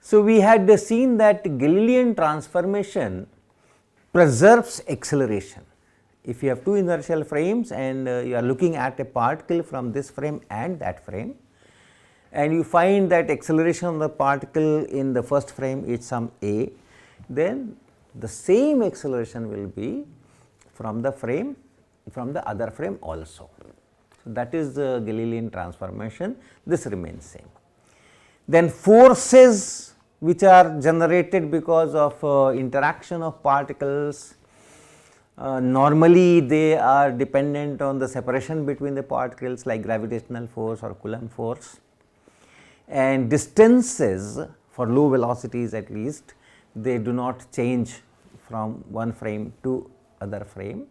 So, we had seen that Galilean transformation preserves acceleration. If you have two inertial frames and you are looking at a particle from this frame and that frame, and you find that acceleration of the particle in the first frame is some a, then the same acceleration will be from the other frame also. So, that is the Galilean transformation, this remains same. Then forces which are generated because of interaction of particles, normally they are dependent on the separation between the particles like gravitational force or Coulomb force, and distances for low velocities at least, they do not change from one frame to other frame,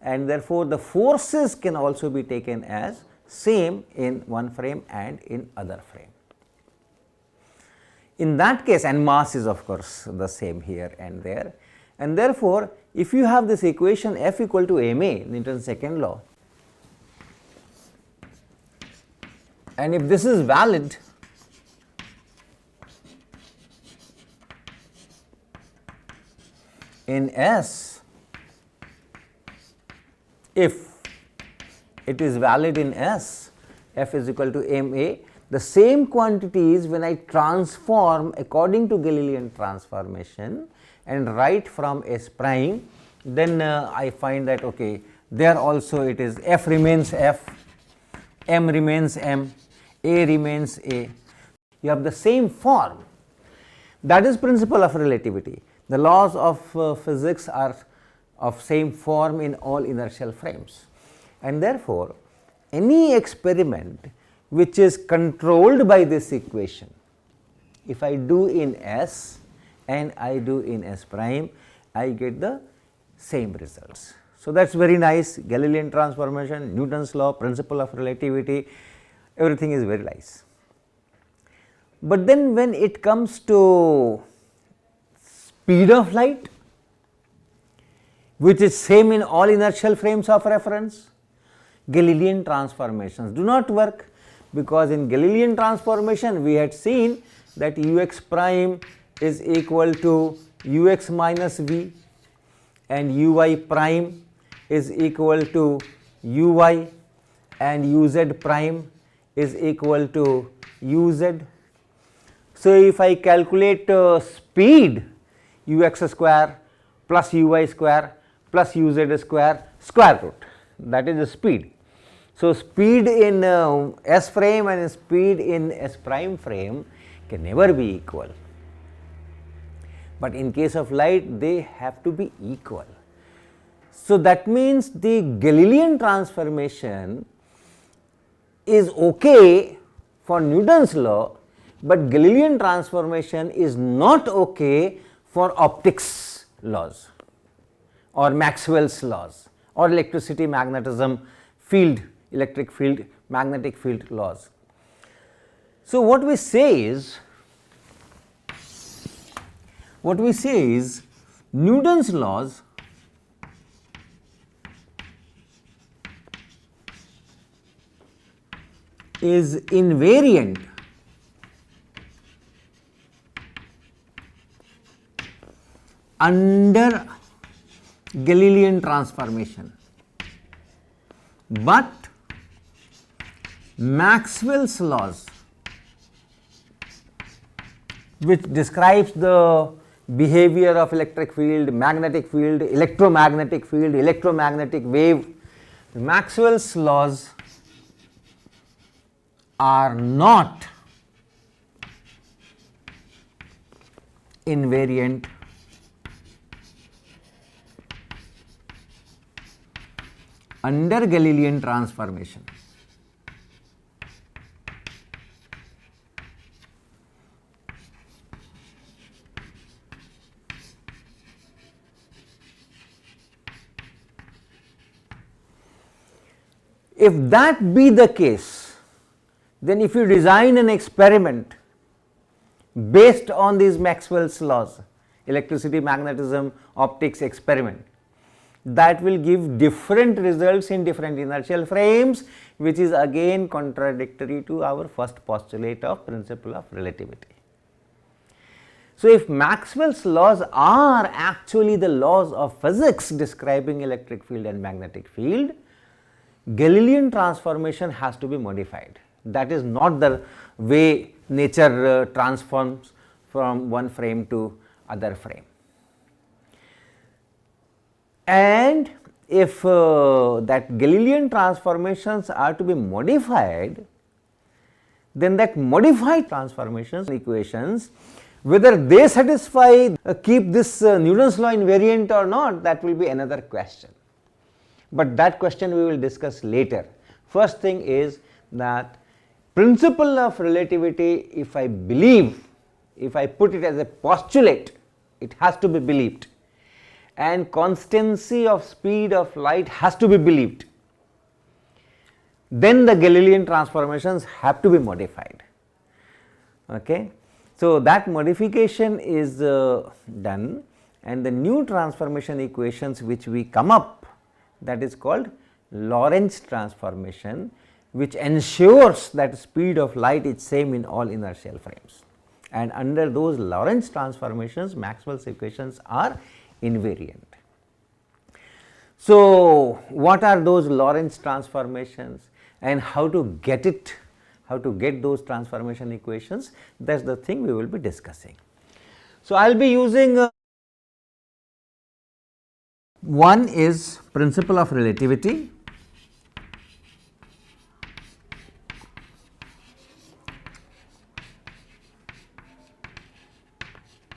and therefore, the forces can also be taken as same in one frame and in other frame. In that case, and mass is of course the same here and there, and therefore, if you have this equation F equal to ma, Newton's second law, and if this is valid, in S, if it is valid in S, F is equal to ma, the same quantities when I transform according to Galilean transformation and write from S prime, then I find that okay, there also it is F remains F, M remains M, A remains A. You have the same form. That is principle of relativity. The laws of physics are of same form in all inertial frames, and therefore, any experiment which is controlled by this equation, if I do in S and I do in S prime, I get the same results. So, that is very nice. Galilean transformation, Newton's law, principle of relativity, everything is very nice. But then when it comes to speed of light, which is same in all inertial frames of reference, Galilean transformations do not work, because in Galilean transformation we had seen that ux prime is equal to ux minus v and uy prime is equal to uy and uz prime is equal to uz. So, if I calculate speed ux square plus uy square plus uz square square root, that is the speed. So, speed in S frame and speed in S prime frame can never be equal, but in case of light they have to be equal. So, that means the Galilean transformation is okay for Newton's law, but Galilean transformation is not okay for optics laws or Maxwell's laws or electricity, magnetism, field, electric field, magnetic field laws. So, what we say is Newton's laws is invariant under Galilean transformation, but Maxwell's laws, which describes the behavior of electric field, magnetic field, electromagnetic field, electromagnetic wave, Maxwell's laws are not invariant under Galilean transformation. If that be the case, then if you design an experiment based on these Maxwell's laws, electricity, magnetism, optics experiment, that will give different results in different inertial frames, which is again contradictory to our first postulate of principle of relativity. So, if Maxwell's laws are actually the laws of physics describing electric field and magnetic field, Galilean transformation has to be modified. That is not the way nature transforms from one frame to other frame. And if that Galilean transformations are to be modified, then that modified transformations equations, whether they satisfy keep this Newton's law invariant or not, that will be another question. But that question we will discuss later. First thing is that principle of relativity, if I believe, if I put it as a postulate, it has to be believed, and constancy of speed of light has to be believed, then the Galilean transformations have to be modified. Okay. So, that modification is done, and the new transformation equations which we come up, that is called Lorentz transformation, which ensures that speed of light is same in all inertial frames, and under those Lorentz transformations Maxwell's equations are invariant. So, what are those Lorentz transformations and how to get it, how to get those transformation equations, that is the thing we will be discussing. So, I will be using one is principle of relativity,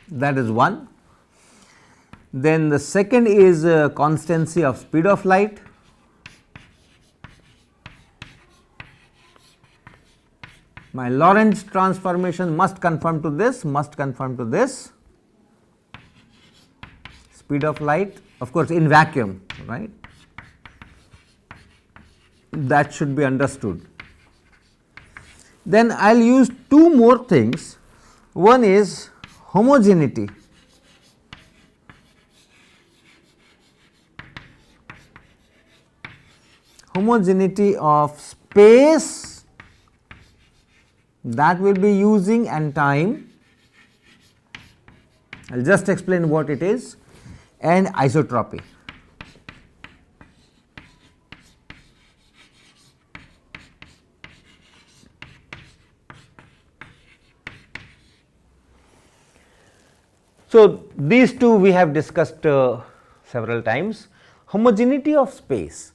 that is one. Then the second is constancy of speed of light. My Lorentz transformation must conform to this, speed of light, of course in vacuum, right, that should be understood. Then I will use two more things. One is homogeneity. Homogeneity of space, that will be using, and time. I will just explain what it is, and isotropy. So, these two we have discussed several times. Homogeneity of space.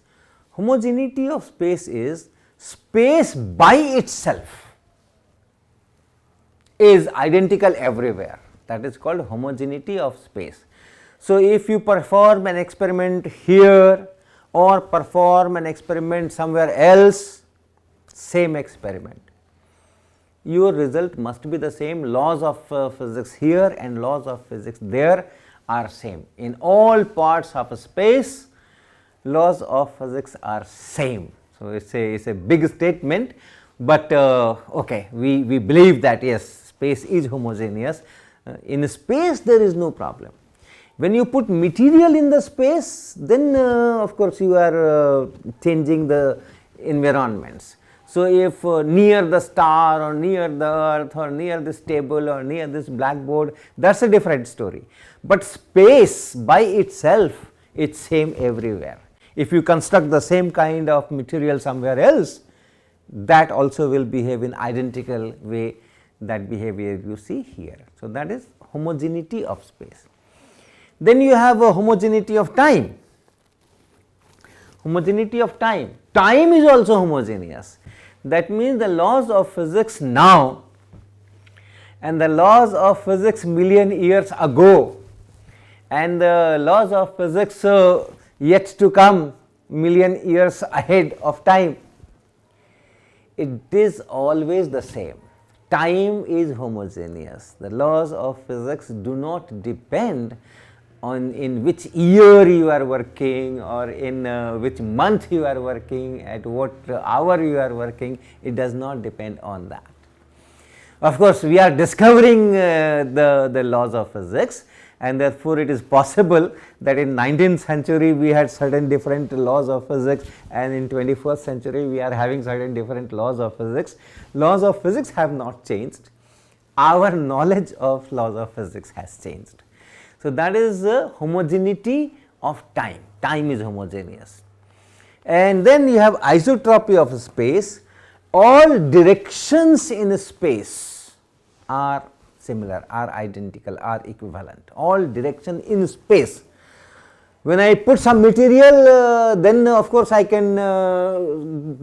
Homogeneity of space is space by itself is identical everywhere, that is called homogeneity of space. So, if you perform an experiment here or perform an experiment somewhere else, same experiment, your result must be the same. Laws of physics here and laws of physics there are same. In all parts of space, laws of physics are same. So, it is a big statement, but okay, we believe that yes, space is homogeneous. In space there is no problem. When you put material in the space, then of course you are changing the environments. So, if near the star or near the earth or near this table or near this blackboard, that is a different story, but space by itself is same everywhere. If you construct the same kind of material somewhere else, that also will behave in identical way, that behavior you see here. So, that is homogeneity of space. Then you have a homogeneity of time. Homogeneity of time. Time is also homogeneous. That means the laws of physics now and the laws of physics million years ago and the laws of physics yet to come million years ahead of time, it is always the same. Time is homogeneous. The laws of physics do not depend on in which year you are working or in which month you are working, at what hour you are working, it does not depend on that. Of course, we are discovering the laws of physics, and therefore, it is possible that in 19th century we had certain different laws of physics, and in 21st century we are having certain different laws of physics. Laws of physics have not changed. our knowledge of laws of physics has changed. So, that is the homogeneity of time, time is homogeneous. And then you have isotropy of space, all directions in space are similar, are identical, are equivalent, all direction in space. When I put some material, then of course I can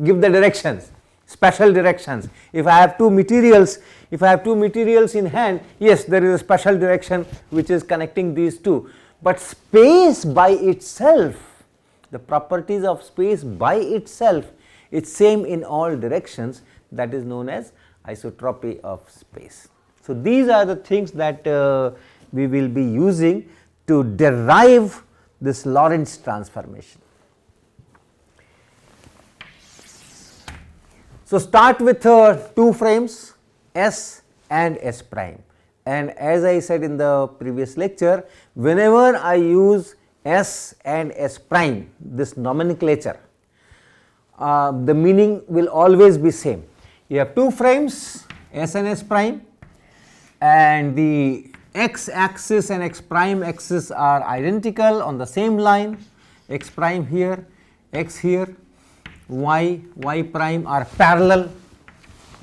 give the directions, special directions. If I have two materials, in hand, yes, there is a special direction which is connecting these two, but space by itself, the properties of space by itself, it's same in all directions, that is known as isotropy of space. So, these are the things that we will be using to derive this Lorentz transformation. So, start with two frames S and S prime, and as I said in the previous lecture, whenever I use S and S prime, this nomenclature, the meaning will always be same. You have two frames S and S prime, and the x axis and x prime axis are identical on the same line, x prime here, x here, y prime are parallel,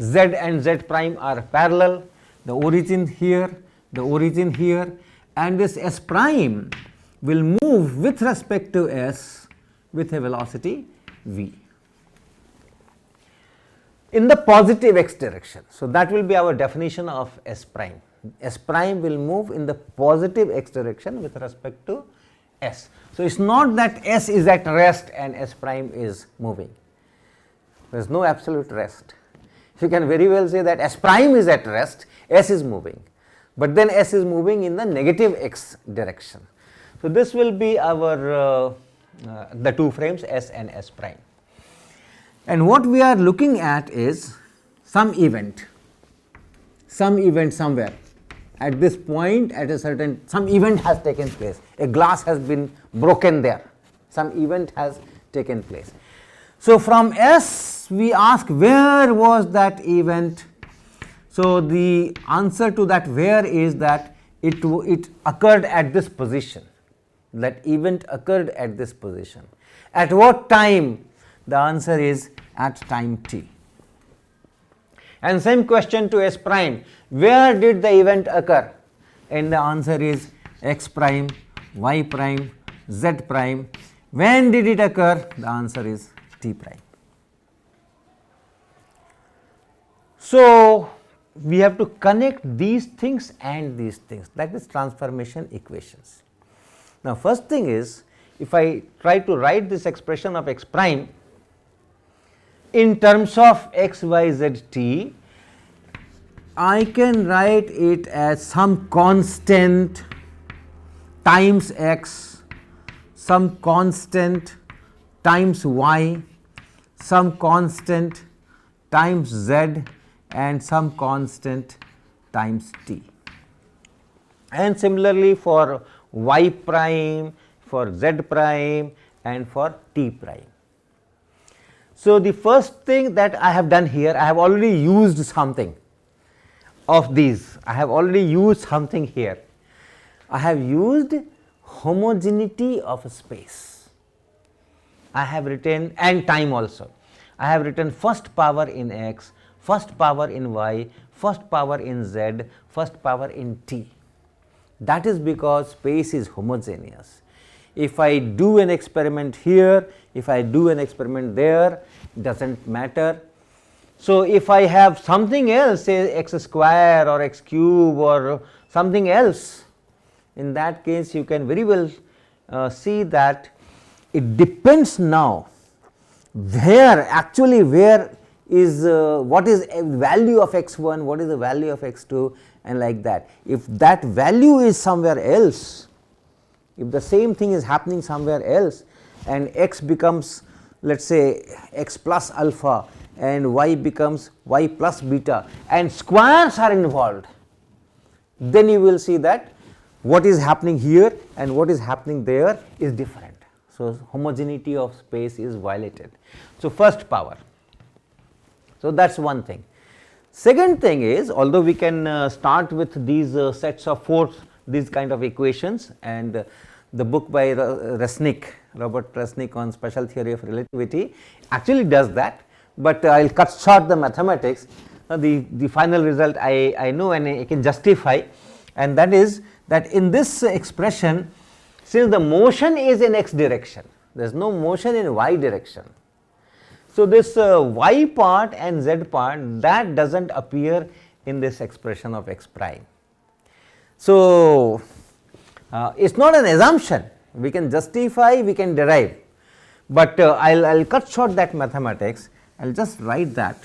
z and z prime are parallel, the origin here, and this S prime will move with respect to S with a velocity v in the positive x direction. So, that will be our definition of S prime. S prime will move in the positive x direction with respect to S. So, it is not that S is at rest and S prime is moving, there is no absolute rest. You can very well say that S prime is at rest, S is moving, but then S is moving in the negative x direction. So, this will be our the two frames S and S prime. And what we are looking at is some event somewhere at this point, at a certain, some event has taken place, a glass has been broken there, some event has taken place. So, from S we ask where was that event. So, the answer to that where is that it occurred at this position, that event occurred at this position. At what time? The answer is at time t. And same question to S prime, where did the event occur? And the answer is x prime, y prime, z prime. When did it occur? The answer is t prime. So, we have to connect these things and these things, that is transformation equations. Now, first thing is, if I try to write this expression of x prime in terms of x, y, z, t, I can write it as some constant times x, some constant times y, some constant times z, and some constant times t. And similarly for y prime, for z prime, and for t prime. So, the first thing that I have done here, I have already used something of these, I have already used something here. I have used homogeneity of space, I have written, and time also. I have written first power in x, first power in y, first power in z, first power in t. That is because space is homogeneous. If I do an experiment here, if I do an experiment there, does not matter. So, if I have something else, say x square or x cube or something else, in that case you can very well see that it depends now where actually where is what is a value of x1, what is the value of x2, and like that. If that value is somewhere else, if the same thing is happening somewhere else and x becomes, let us say, x plus alpha and y becomes y plus beta and squares are involved, then you will see that what is happening here and what is happening there is different. So, homogeneity of space is violated. So, first power. So, that is one thing. Second thing is, although we can start with these sets of 4 these kind of equations, and the book by Resnick, Robert Resnick on special theory of relativity actually does that, but I will cut short the mathematics. The final result I know and I can justify, and that is that in this expression, since the motion is in x direction, there is no motion in y direction. So, this y part and z part, that does not appear in this expression of x prime. So, it is not an assumption, we can justify, we can derive, but I will cut short that mathematics. I will just write that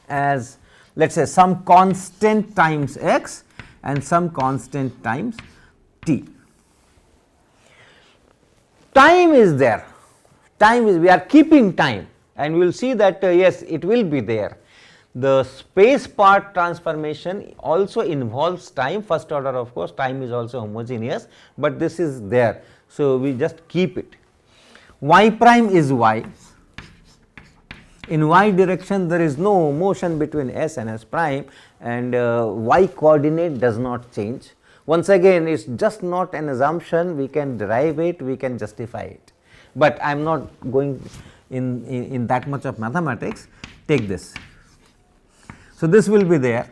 as, let us say, some constant times x and some constant times t. Time is there, time is, we are keeping time, and we will see that yes, it will be there. The space part transformation also involves time, first order, of course, time is also homogeneous, but this is there. So, we just keep it. Y prime is y, in y direction there is no motion between s and s prime, and y coordinate does not change. Once again, it is just not an assumption, we can derive it, we can justify it, but I am not going in that much of mathematics. Take this. So, this will be there,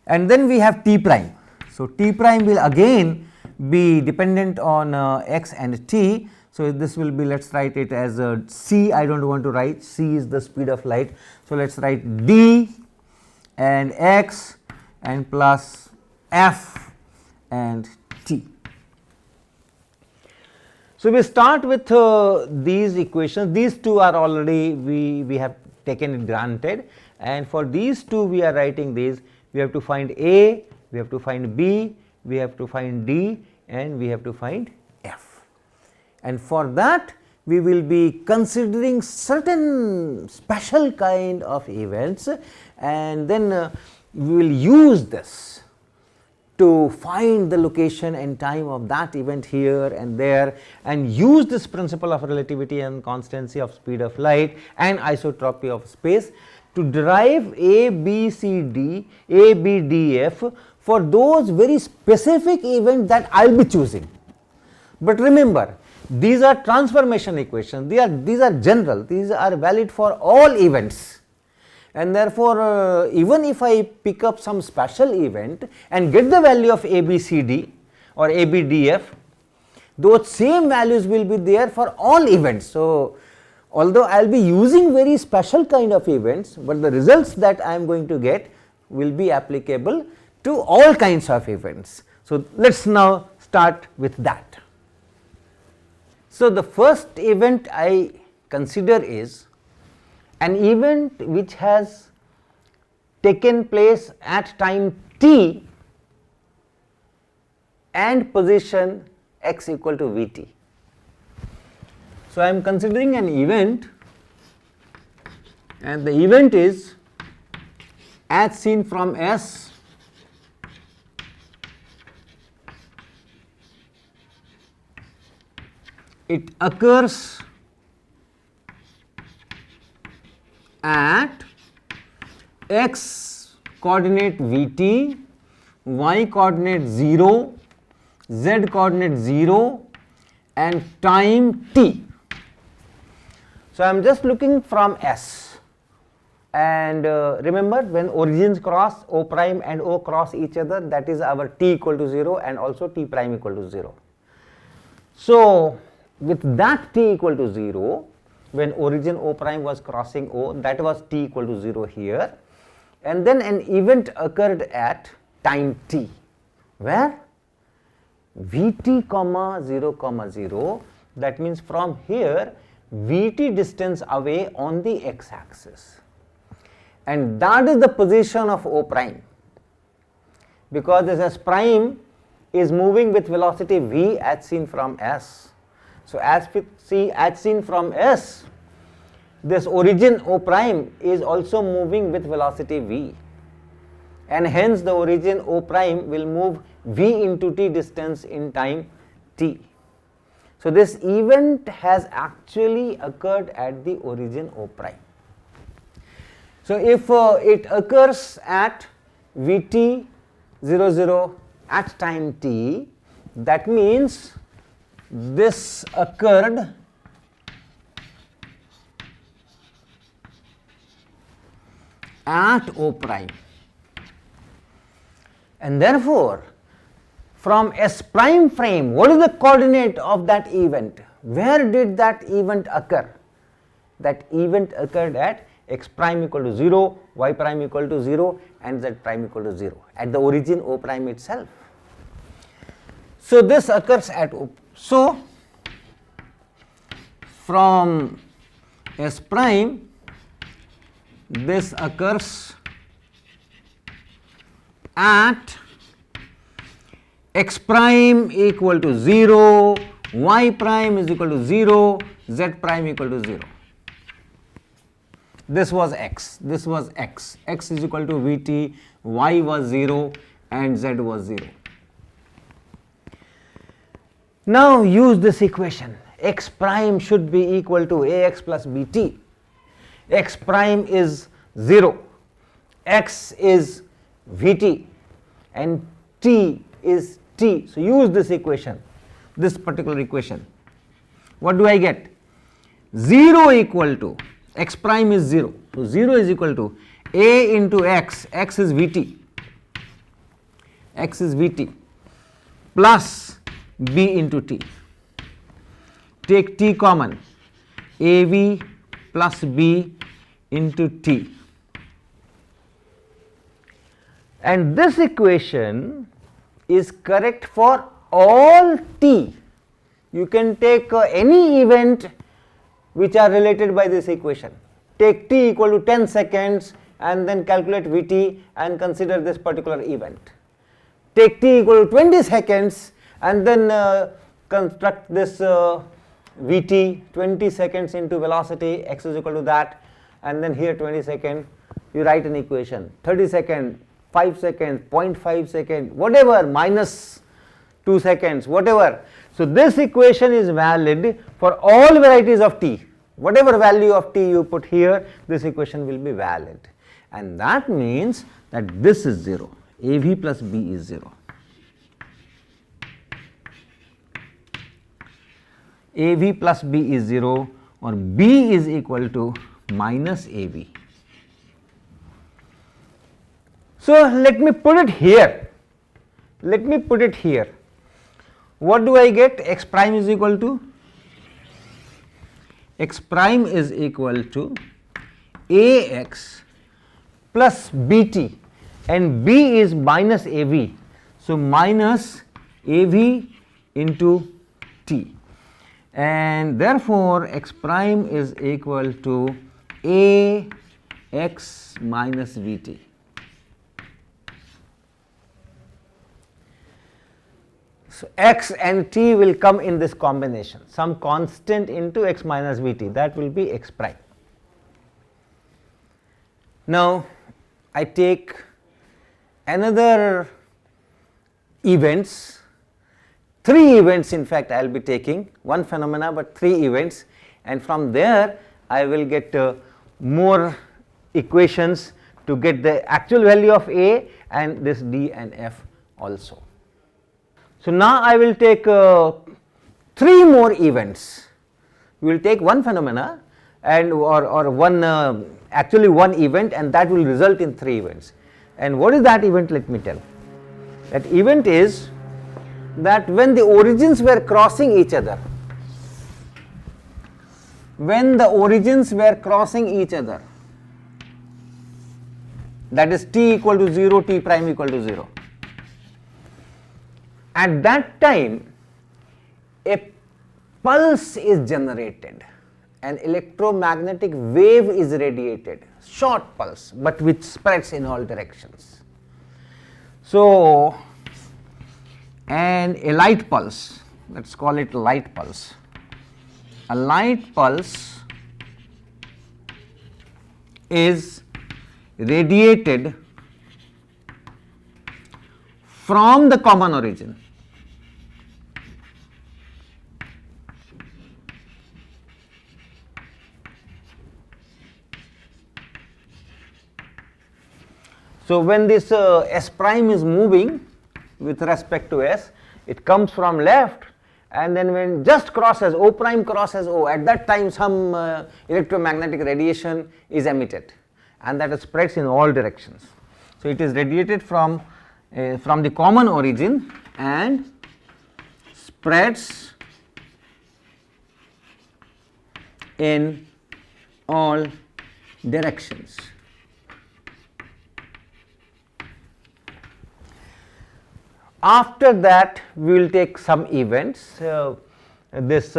and then we have t prime. So, t prime will again be dependent on x and t. So, this will be, let us write it as c, I do not want to write, c is the speed of light. So, let us write d and x and plus f and t. So, we start with these equations, these two are already we have taken it granted, and for these two we are writing these. We have to find a, we have to find b, we have to find d, and we have to find f. And for that we will be considering certain special kind of events, and then we will use this to find the location and time of that event here and there, and use this principle of relativity and constancy of speed of light and isotropy of space to derive a, b, c, d, a, b, d, f for those very specific events that I will be choosing. But remember, these are transformation equations, these are general, these are valid for all events, and therefore, even if I pick up some special event and get the value of a, b, c, d or a, b, d, f, those same values will be there for all events. So, although I will be using very special kind of events, but the results that I am going to get will be applicable to all kinds of events. So, let us now start with that. So, the first event I consider is an event which has taken place at time t and position x equal to v t. So, I am considering an event, and the event is as seen from S it occurs at x coordinate vt, y coordinate 0, z coordinate 0 and time t. So, I am just looking from S, and remember, when origins cross O prime and O cross each other, that is our t equal to 0 and also t prime equal to 0. So, with that t equal to 0, when origin O prime was crossing O, that was t equal to 0 here, and then an event occurred at time t, where vt comma 0 comma 0, that means from here vt distance away on the x axis, and that is the position of O prime, because this S prime is moving with velocity v as seen from S. So, as seen from S, this origin O prime is also moving with velocity v, and hence the origin O prime will move v into t distance in time t. So, this event has actually occurred at the origin O prime. So if it occurs at Vt 00 at time t, that means this occurred at O prime, and therefore from S prime frame, what is the coordinate of that event? Where did that event occur? That event occurred at x prime equal to 0, y prime equal to 0 and z prime equal to 0 at the origin O prime itself. So this occurs at O. So from S prime, this occurs at x prime equal to 0, y prime is equal to 0, z prime equal to 0. This was x, this was x, x is equal to Vt, y was 0 and z was 0. Now use this equation, x prime should be equal to ax plus bt. X prime is 0, x is Vt and t is t. So use this equation, this particular equation. What do I get? 0 equal to x prime is 0. So 0 is equal to a into x, x is Vt, x is Vt plus b into t. Take t common, av plus b into t. And this equation is correct for all t. You can take any event which are related by this equation. Take t equal to 10 seconds and then calculate Vt and consider this particular event. Take t equal to 20 seconds and then construct this Vt, 20 seconds into velocity, x is equal to that, and then here 20 seconds, you write an equation, 30 seconds, 5 seconds, 0.5 seconds, whatever, minus 2 seconds, whatever. So this equation is valid for all varieties of t. Whatever value of t you put here, this equation will be valid. And that means that this is 0, av plus b is 0. av plus b is 0 or b is equal to minus av. So let me put it here. Let me put it here. What do I get? X prime is equal to ax plus bt and b is minus av. So minus av into t, and therefore x prime is equal to ax minus vt. So x and t will come in this combination, some constant into x minus vt, that will be x prime. Now I take another events, 3 events in fact I will be taking, one phenomena but 3 events, and from there I will get more equations to get the actual value of a and this d and f also. So now I will take 3 more events. We will take one phenomena and or one actually one event, and that will result in 3 events. And what is that event? Let me tell. That event is that when the origins were crossing each other, that is t equal to 0, t prime equal to 0. At that time, a pulse is generated, an electromagnetic wave is radiated, short pulse, but which spreads in all directions. So, and a light pulse, let us call it light pulse. A light pulse is radiated from the common origin. So, when this S prime is moving with respect to S, it comes from left, and then when just crosses O prime crosses O, at that time some electromagnetic radiation is emitted, and that spreads in all directions. So, it is radiated from the common origin and spreads in all directions. After that, we will take some events. This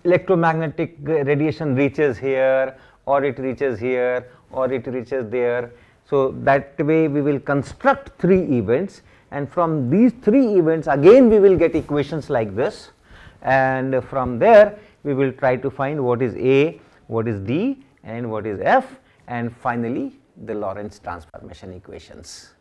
electromagnetic radiation reaches here, or it reaches here, or it reaches there. So, that way we will construct 3 events, and from these 3 events again we will get equations like this, and from there we will try to find what is A, what is D, and what is F, and finally the Lorentz transformation equations.